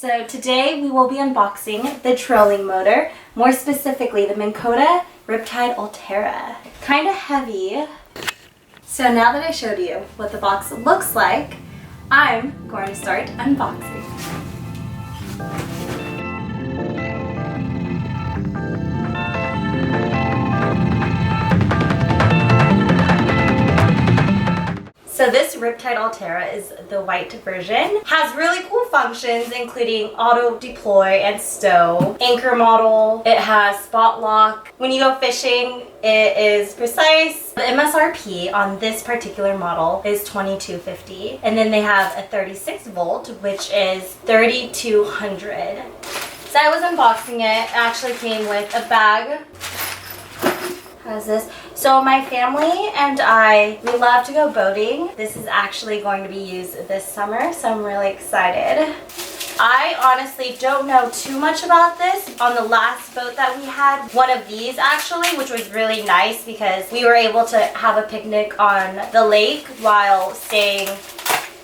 So today we will be unboxing the trolling motor, more specifically the Minn Kota Riptide Ulterra. Kind of heavy. So now that I showed you what the box looks like, I'm going to start unboxing. So this Riptide Ulterra is the white version. Has really cool functions including auto deploy and stow, anchor model, it has spot lock. When you go fishing, it is precise. The MSRP on this particular model is $22.50, and then they have a 36 volt, which is $3,200. So I was unboxing it. It actually came with a bag. How's this? So my family and I, we love to go boating. This is actually going to be used this summer, so I'm really excited. I honestly don't know too much about this. On the last boat that we had, one of these actually, which was really nice because we were able to have a picnic on the lake while staying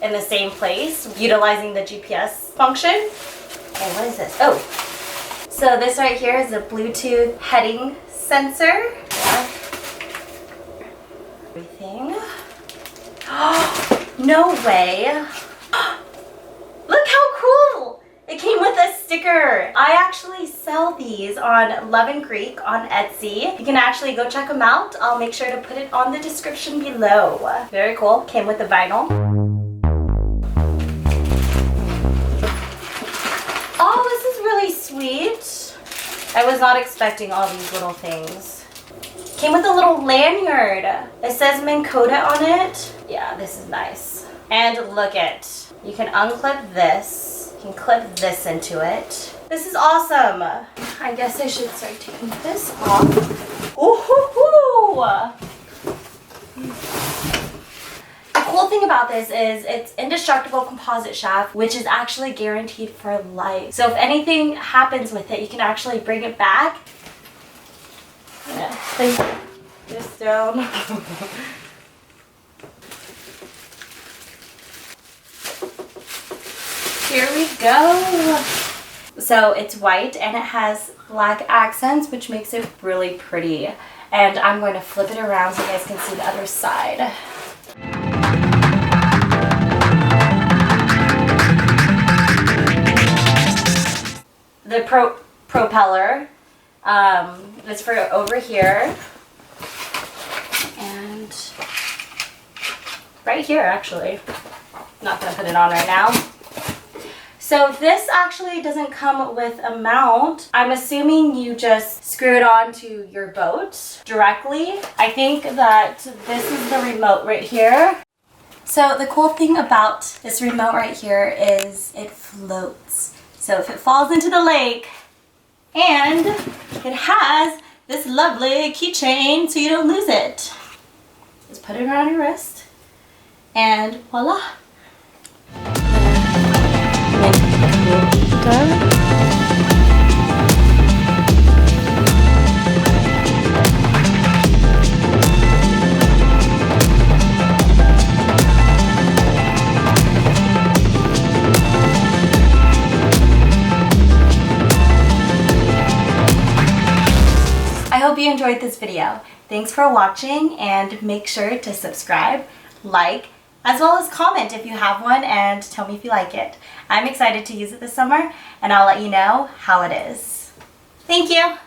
in the same place, utilizing the GPS function. And what is this? Oh, so this right here is a Bluetooth heading sensor. Everything. No way. Look how cool! It came with a sticker. I actually sell these on Love & Creek on Etsy. You can actually go check them out. I'll make sure to put it on the description below. Very cool. Came with the vinyl. Oh, this is really sweet. I was not expecting all these little things. Came with a little lanyard. It says Minn Kota on it. Yeah, this is nice. And look it. You can unclip this. You can clip this into it. This is awesome. I guess I should start taking this off. Ooh-hoo-hoo! The cool thing about this is it's indestructible composite shaft, which is actually guaranteed for life. So if anything happens with it, you can actually bring it back. Place this down. Here we go. So it's white and it has black accents, which makes it really pretty. And I'm going to flip it around so you guys can see the other side. The propeller is for over here and right here actually. Not gonna put it on right now. So this actually doesn't come with a mount. I'm assuming you just screw it onto your boat directly. I think that this is the remote right here. So the cool thing about this remote right here is it floats. So if it falls into the lake, and it has this lovely keychain so you don't lose it. Just put it around your wrist and voila. I hope you enjoyed this video. Thanks for watching, and make sure to subscribe, like, as well as comment if you have one and tell me if you like it. I'm excited to use it this summer, and I'll let you know how it is. Thank you!